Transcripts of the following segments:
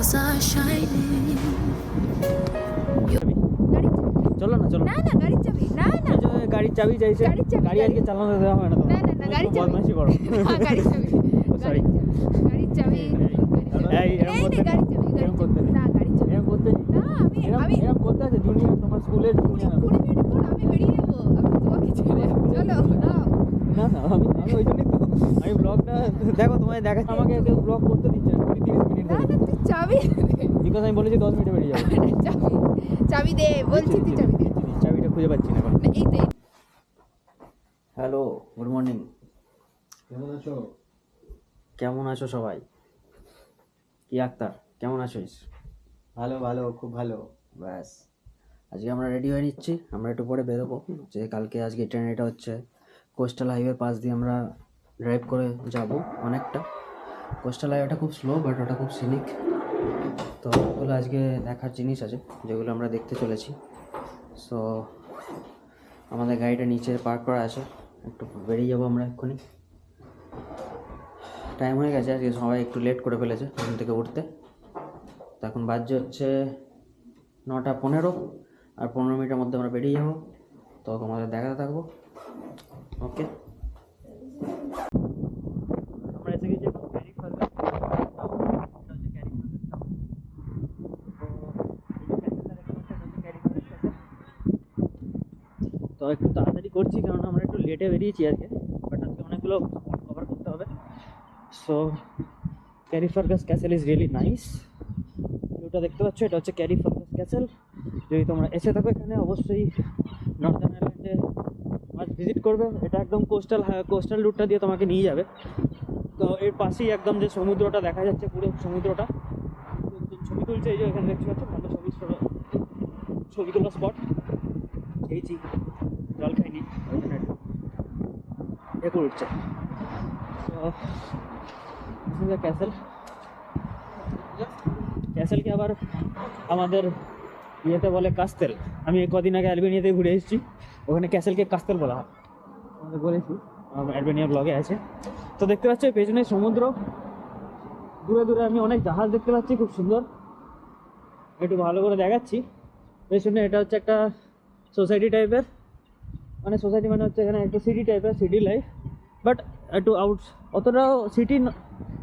stars are shining. চলো না চলো না না গাড়ির চাবি না না গাড়ির চাবি চাইছে গাড়ির চাবি, গাড়ি আজকে চালানো দেওয়া হয় না তো না না না গাড়ির চাবি বদমাইশি করো হ্যাঁ, গাড়ির চাবি সরি গাড়ির চাবি এই এরকম করতে গাড়ির চাবি এরকম করতে নেই। না গাড়ির চাবি এরকম করতে নেই। না আমি আমি এরকম করতে আছে জুনিয়র তোমার স্কুলের 20 জুনিয়র মিনিট পর আমি বেরিয়ে যাবো আমি তোমাকে ছেড়ে চলো না না না আমি ওই জন্যই তো আমি ব্লগটা দেখো তোমায় দেখাচ্ছি আমাকে কেউ ব্লগ করতে দিচ্ছে না 20-30 মিনিট না ধরে না তুই চাবি বিকজ আমি বলেছি 10 মিনিটে বেরিয়ে যাবো চাবি চাবি দে বলছি তুই চাবি দে চাবিটা খুঁজে পাচ্ছি না এখন না, এই তো হ্যালো গুড মর্নিং কেমন আছো? কেমন আছো সবাই কি আক্তার কেমন আছোস ভালো ভালো খুব ভালো। ব্যাস আজকে আমরা রেডি হয়ে নিচ্ছি আমরা একটু পরে বেরোবো যে কালকে আজকে ট্রেন এটা হচ্ছে কোস্টাল হাইওয়ে পাশ দিয়ে আমরা ড্রাইভ করে যাব অনেকটা কোস্টাল হাইওয়েটা খুব স্লো বাট ওটা খুব সিনিক তো ওগুলো আজকে দেখার জিনিস আছে যেগুলো আমরা দেখতে চলেছি সো আমাদের গাড়িটা নিচে পার্ক করা আছে একটু বেরিয়ে যাবো আমরা এক্ষুনি টাইম হয়ে গেছে আজকে সবাই একটু লেট করে ফেলেছে ঘুম থেকে উঠতে তো এখন বাজছে হচ্ছে 9:15 আর 15 মিনিটের মধ্যে আমরা বেরিয়ে যাবো তো তোমাদের দেখাতে থাকবো ওকে আমরা এসে গেছি এখন ক্যারি ফার্গাস তো একটু তাড়াতাড়ি করছি কারণ আমরা একটু লেটে বেরিয়েছি আজকে বাট আজকে অনেকগুলো স্পট কভার করতে হবে so carry Fergus castle is really nice ভিউটা দেখতে পাচ্ছ এটা হচ্ছে ক্যারি ফার্গাস ক্যাসেল যদি তোমরা এসে থাকো এখানে অবশ্যই নর্দার্ন আইল্যান্ডে আজ ভিজিট করবে এটা একদম কোস্টাল রুটটা দিয়ে তোমাকে নিয়ে যাবে তো এর পাশেই একদম যে সমুদ্রটা দেখা যাচ্ছে পুরো সমুদ্রটা ছবি তুলছে এই যে এখানে দেখতে পাচ্ছ ভালো ছবি তোলা স্পট খেয়েছি জল খাইনি একটু উঠছে তো ক্যাসেল ক্যাসেলকে আবার আমাদের ইয়েতে বলে কাস্তেল আমি কদিন আগে অ্যালবেনিয়াতে ঘুরে এসেছি ওখানে ক্যাসেলকে কাস্তেল বলা হয় আমাদের বলেছি অ্যালবেনিয়া ব্লগে আছে তো দেখতে পাচ্ছ পেছনে সমুদ্র দূরে দূরে আমি অনেক জাহাজ দেখতে পাচ্ছি খুব সুন্দর একটু ভালো করে দেখাচ্ছি পেছনে এটা হচ্ছে একটা সোসাইটি টাইপের মানে সোসাইটি মানে হচ্ছে এখানে একটা সিটি টাইপের সিটি লাইফ বাট একটু অতটাও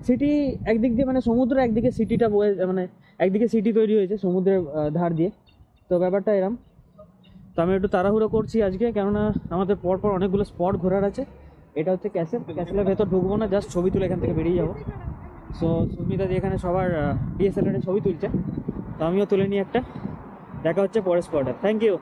সিটি একদিক দিয়ে মানে সমুদ্র একদিকে সিটিটা বয়ে মানে একদিকে সিটি তৈরি হয়েছে সমুদ্রের ধার দিয়ে তো ব্যাপারটা এরম তো আমি একটু তাড়াহুড়ো করছি আজকে কেননা আমাদের পরপর অনেকগুলো স্পট ঘোরার আছে এটা হচ্ছে ক্যাসেলের ভেতর ঢুকবো না জাস্ট ছবি তুলে এখান থেকে বেরিয়ে যাবো সো সুস্মিতা দিয়ে এখানে সবার ডিএসএলআরে ছবি তুলছে তো আমিও তুলে নিই একটা দেখা হচ্ছে পরের স্পটে থ্যাংক ইউ